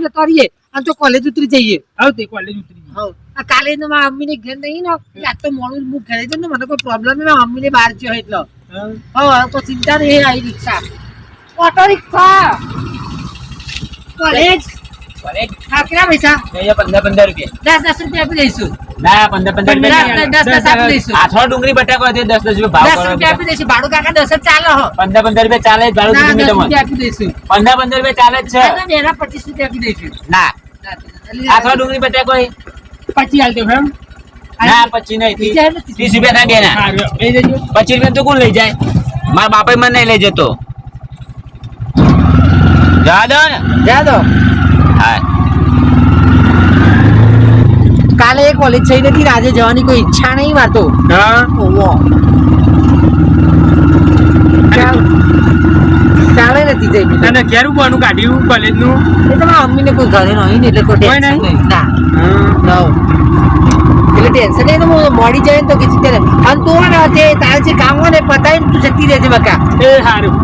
જતો રહીએ અને તો કોલેજ ઉતરી જઈએ. આવ તે કોલેજ ઉતરી ગઈ. હા કાલે તો મારા મમ્મીને ઘેર નહીં ને આજ તો મોડું હું ઘરે જઈને મને કોઈ પ્રોબ્લેમ નહીં. મારા મમ્મીને બહાર ગયો એટલે હા તો ચિંતા નહીં. આવી રિક્ષા ઓટો રિક્ષા કોલેજ કોલેજ હા કેટલા પૈસા? 15 રૂપિયા. 10 રૂપિયા આપી દઈશું. ના 15 રૂપિયા 10 આપી દઈશું. આથો ડુંગળી બટાકો છે 10 રૂપિયા ભાવ 10 રૂપિયા આપી દઈશું. ભાડું કાકા 10 જ ચાલે હો. 15 રૂપિયા ચાલે જ ભાડું ના, તમે 10 તમને રૂપિયા આપી દઈશું. 15 રૂપિયા ચાલે જ છે. ના, બેના 25 રૂપિયા આપી દઈશું. ના આથો ડુંગળી બટાકો 25 હાલતો એમ ના 25 નહીં 30 રૂપિયા ના બેના. 25 રૂપિયા તો કોણ લઈ જાય? મારા બાપા મને નહીં લઈ જતો. જા દો ને જા દો. હા કાલે કોલેજ થઈ નથી ને આજે જવાની કોઈ ઈચ્છા નહીં મારતો. ઓવો ચાલે નથી જઈ તને ક્યારે કોનું કાઢ્યું કોલેજ નું? એ તો મારા મમ્મીને કોઈ ઘરે નહીં ને એટલે કોઈ ટેન્શન નહીં. ના એટલે ટેન્શન નહીં. હું મોડી જાય ને તો કીધું ત્યારે અને તું ને તે તારે જે કામ હોય ને પતાવીને તું જતી રહેજે બકા. એ સારું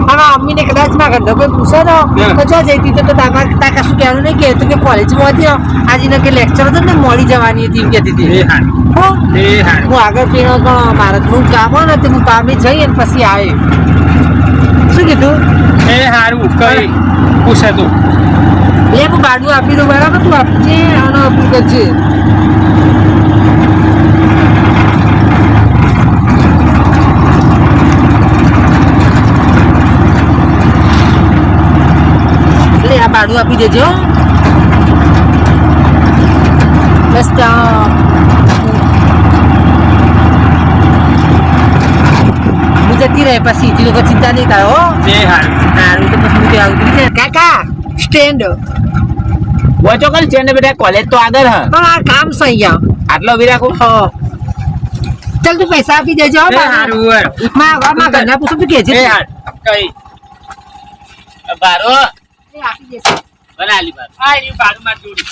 મારા મમ્મીને કદાચ મારા ઘરનો કોઈ પૂછે ને તો જો જઈતી તો તમારે તા કશું કહેવાનું નહીં કે તું કે કોલેજમાં હતી આજે કે લેક્ચર હતો ને મોડી જવાની હતી એમ કહેતી હતી. હું આગળ પીણો તો મારે થોડું કામ હોય ને તો હું કામે જઈ અને પછી આવે. શું કીધું? એ સારું કઈ પૂછે તું લે હું ભાડું આપી દઉં બરાબર તું આપજે અને આપું કરજે. લે આ ભાડું આપી દેજો. બસ હું જતી રહે પછી તું લોકો ચિંતા નહીં કરો. સારું તો પછી આવું કાકા સ્ટેન્ડ વચો કલ છે ને બેટા કોલેજ તો આગળ હ આ કામ છે અહીંયા આટલો બી રાખો. ચાલ તું પૈસા આપી દેજો. મારા ઘરના પૂછું તું કે છે કઈ બારો આપી દેશે. બનાલી બાર આ રી બાર માં જોડી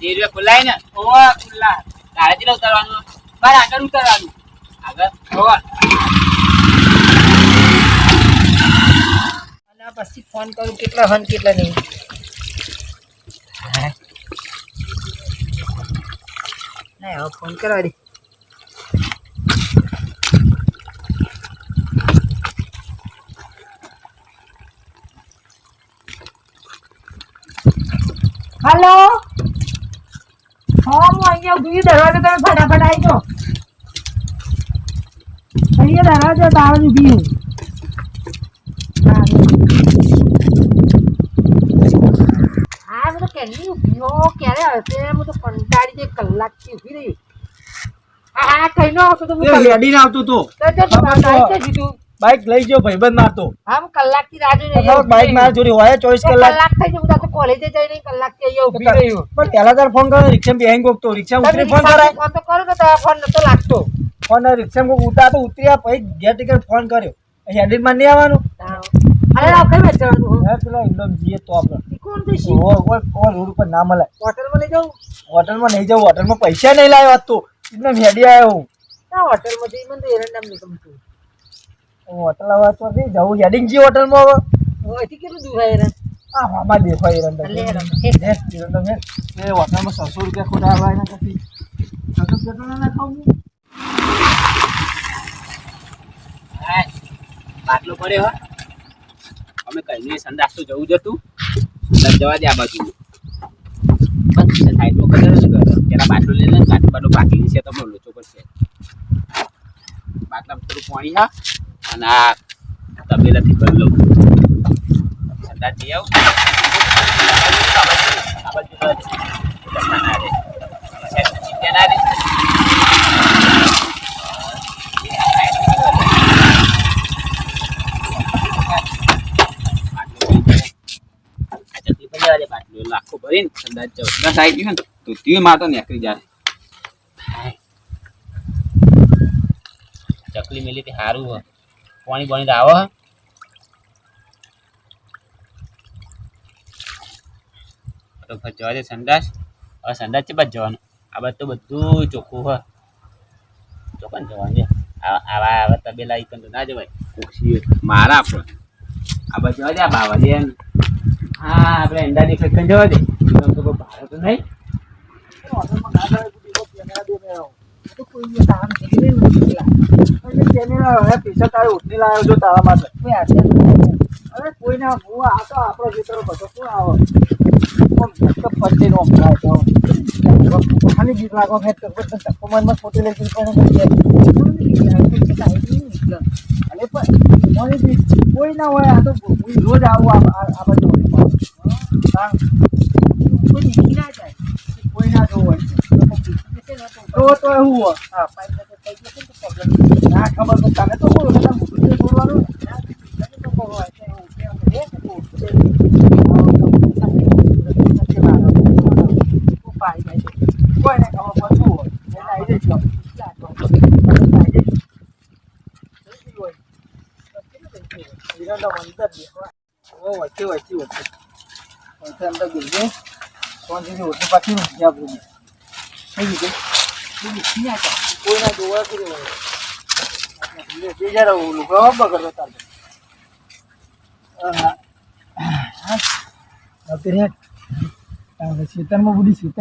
2 રૂપિયા ખુલાય ને ઓવા ખુલ્લા તારે જ ઉતારવાનું બાર આગળ ઉતારવાનું આગળ ઓવા અને પછી ફોન કરું કેટલા હન કેટલા નહીં. ના હવે ફોન કરવા દે. હેલો હા હું અહીંયા ઉભી દરવાજો તમે ફટાફટ આવી જાઓ. અહીંયા દરવાજો તાવ ઉભી હું. હા હું તો કેટલી ઉભી હો ક્યારે હશે હું તો કંટાળી જઈ કલાકથી ઉભી રહી. હા કઈ નો આવતો તો રેડી ના આવતો તો બાઈક લઈ ગયો ભાઈબંધ મારતો. હા હું કલાકથી રાહ જોઈ રહી. બાઈક માર જોડી હોય 24 કલાક થઈ ગયું તો કોલેજે જઈને કલાકથી અહીંયા ઉભી રહી હું. પણ પહેલા તાર ફોન કરો રિક્ષા બેંગ ગોકતો રિક્ષા ઉતરી ફોન કરાય ફોન તો કરો તો તારા ફોન નતો લાગતો. ફોન રિક્ષા કો ઉતા તો ઉતર્યા પછી ગેટ ટિકિટ ફોન કર્યો હેડિંગ માં નહીં આવવાનું. અરે રાવ કઈ બેસવાનું હે પેલા ઇન્ડોમ જીએ તો આપણે કોણ દેશી ઓ રોડ ઉપર ના મળે. હોટલમાં લઈ જાઉં? હોટલમાં નહીં જાઉં હોટલમાં પૈસા નહીં લાવ્યો હતો એટલે હેડી આવ્યો હું. ના હોટલમાં જઈ મને તો એરંડ નામ નહીં ગમતું. હોટલ આવવા તો નહીં જવું હેડિંગ જી હોટલમાં હવે અહીંથી કેટલું દૂર હોય એરંડ? હા મામા દેખાય એરંડ લે એરંડ. એ હોટલમાં 600 રૂપિયા ખોટા આવ્યા એના પછી 600 ના ખાવું. બાટલો પડ્યો હો અમે કઈ નહીં સંદાસ તો જવું જ હતું જવા દે આ બાજુ બસ થાય તો કરે પેલા બાટલો લઈ લે બાટલો પાકી છે તો લોચો પડશે બાટલામાં થોડું પાણી હા અને આ તબેલાથી કરી લઉં સંદાસ જઈ આવું આ બાજુ ના રે લાખો ભરીને સંદાસ જાવ બસ આવી ગયું ને તો તે માતો નીકળી જાય. ચકલી મેલી તે સારું હ પાણી પાણી આવો તો જવા દે સંદાસ. હવે સંદાસ છે બાદ જવાનું આ બાદ તો બધું ચોખ્ખું હ ચોખ્ખું જવાનું છે. આવા આવા તબેલા ઈ તો ના જવાય મારા આપણે આ બાદ જવા દે આ બાવા દે હા આપણે અંડાની ફેક્ટરી જવા દે આમ તો કોઈ ભાડે તો નહીં તો કોઈ દિવસ આમ થઈ ગયું તારે ઉઠી લાવ્યો છો તારા માટે કોઈ હાથે અરે કોઈ ના હું આ તો આપણો ખેતરો બધો શું આવો પટ્ટી નો ખાલી બીક લાગો મેં ધક્કો મનમાં ખોટી લઈ પણ અરે પણ મને કોઈ ના હોય આ તો હું રોજ આવું આ બાજુ કોઈ નીકળી ના જાય કોઈ ના જોવું હોય તો એવું હોય હા પાઇપ તો થઈ જશે તો પ્રોબ્લેમ ના ખબર તો તને તો બોલો બધા મુખ્ય બોલવાનું કોઈના જોવા ખેતરમાં બધી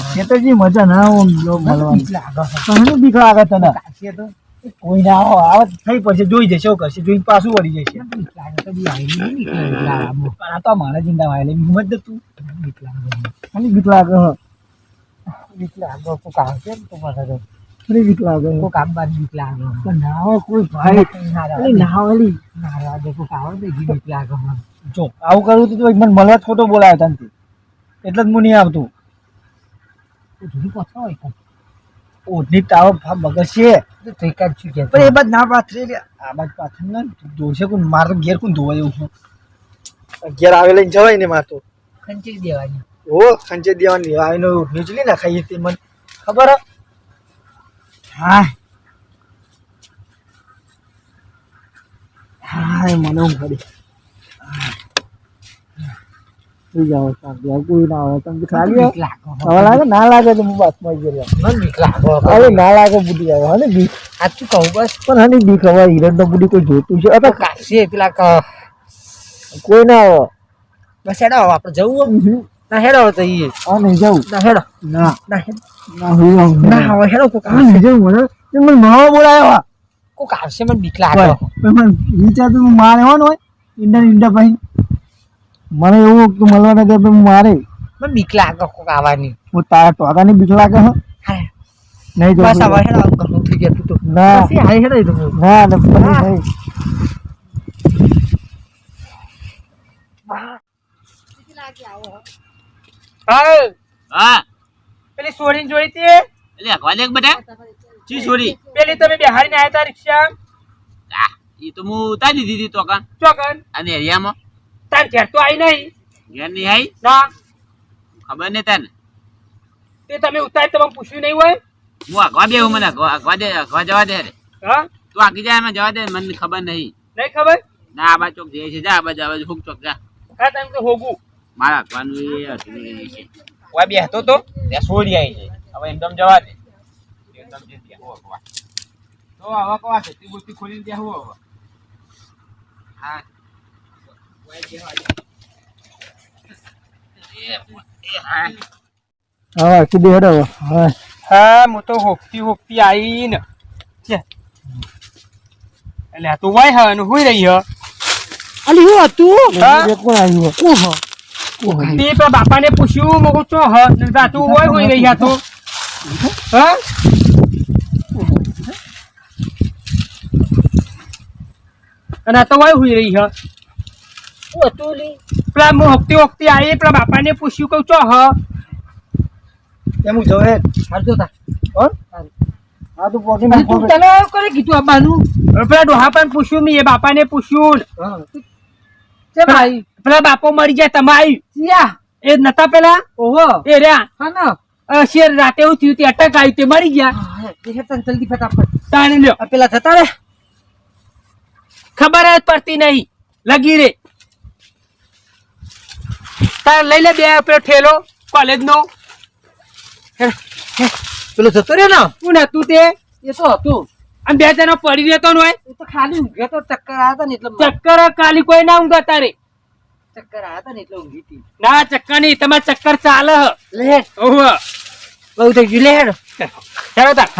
ખેતરજી મજા ના મળવાની બીક લાગે તને કોઈ ના આવે થઈ પડશે જોઈ જશે શું કરશે જોઈને પાછું વળી જશે આ તો મારા જિંદા વાયેલી હિંમત તું ખાલી બીક લાગે બીક લાગે કોઈ કામ છે તો પાછા બીક લાગે કોઈ કામ બાદ બીક લાગે ના હોય કોઈ ભાઈ ના હોય ના લાગે કોઈ કામ તો બીક લાગે જો આવું કરવું તો મને મળવા જ ખોટો બોલાયો તને એટલે જ હું નહીં આવતું જુદી પછો હોય ઓઢની તાવ બગસશે તો ઠીક જ છે પણ એ બાદ ના પાથરે આ બાદ પાથર ને દોશે કોણ મારે તો ઘેર કોણ ધોવા જેવું છું ઘેર આવે લઈને જવાય ને મારે તો ખંચી દેવાની ઓ ખંચે દેવાની આવીને નીચલી ના ખાઈએ તે મને ખબર હા હા મને ઊંઘ પડી જાઓ કોઈ ના આવે તમે ખાલી બીક લાગે હવે લાગે ના લાગે તો હું બાતમાં ગયો મને બીક લાગે અરે ના લાગે બુડી આવે હને બીક સાચું કહું બસ પણ હની બીક હવે હિરણ નો બુડી કોઈ જોતું છે અરે કાશી પેલા કોઈ ના આવે બસ હેડો આપણે જવું ના હેડો તો ઈ આ નહીં જાઉં ના હેડો ના ના હેડો ના હું ના હવે હેડો કોઈ આ નહીં જાઉં મને માવા બોલાયો કોઈ આવશે મને બીક લાગે મને વિચાર તો મારે હોવાનો હોય ઈંડા ભાઈ મને એવું કે મળવાના દે મારે મને બીક લાગે કોક આવવાની હું તારા ટોકાની બીક લાગે હે હા નહીં બસ જાઉં હવે હેડો ઘણું થઈ ગયું તું તો ના બસ હાઈ હેડો તો ના ના નહીં હા પેલી સોરીને જોઈ હતી એટલે અખવા દે બેટા ચી છોરી પેલી તમે બિહારીને આયા તા રિક્ષા એ તો હું ઉતારી દીધી હતી તો કાન ચોકન અને એરિયામાં તાર ઘેર તો આવી નહીં ઘેર નહીં આવી ના ખબર નહીં તને તે તમે ઉતારી તમે પૂછ્યું નહીં હોય હું અખવા દે મને અખવા જવા દે રે હા તું આખી જાય એમાં જવા દે મને ખબર નહીં નહીં ખબર ના આ બાજુ ચોક જાય છે જા આ બાજુ હુક ચોક જા હા તમે તો હોગું મારા અખવાનું એ અધૂરું છે ઓય બે હતો તો ત્યાં છોડી આવી છે હવે એકદમ જવા દે એકદમ જઈ ત્યાં હો અખવા તો હવે કવા છે તી બુતી ખોલીને ત્યાં હો હવે હા હા કીધું હેડો હા હા હું તો હોકતી આવી ને એટલે આ તો વાય હા ને હોઈ રહી હ અલી હું હતું હા? કોણ આવ્યું કોણ તે પેલા બાપાને પૂછ્યું મગો ચો હ ને તું હોય હોઈ રહી આ તો હા અને આ તો વાય હોઈ રહી હ પેલા હું હોકતી આવી પેલા બાપાને પૂછ્યું કહું ચો હ એમ હું જવે હાલ જોતા કોણ હા તું પોકી અને તું તને એવું કરે કીધું આબાનું પેલા ડોહા પણ પૂછ્યું મેં એ બાપાને પૂછ્યું છે ભાઈ પેલા બાપો મરી જાય તમારી એ નતા પેલા ઓહો એ રહ્યા હા ના શેર રાતે એવું થયું અટક આવી તે મરી ગયા જલ્દી ફટાફટ તાણે લ્યો પેલા જતા રે ખબર જ પડતી નહીં લગી રે તારે લઈ લે બે પેલો ઠેલો કોલેજ નો પેલો જતો રે ને શું નતું તે એ તો હતું અને બે જણા પડી રહેતો હોય તો ખાલી ઊંઘ્યો તો ચક્કર આવ્યા ને એટલે ચક્કર ખાલી કોઈ ના ઊંઘા તારે ચક્કર આવ્યા હતા ને એટલે ઊંઘી હતી. ના ચક્કર નહીં તમારે ચક્કર ચાલે લે ઓહો બહુ થઈ ગયું લે હેડો. ચાલો તાર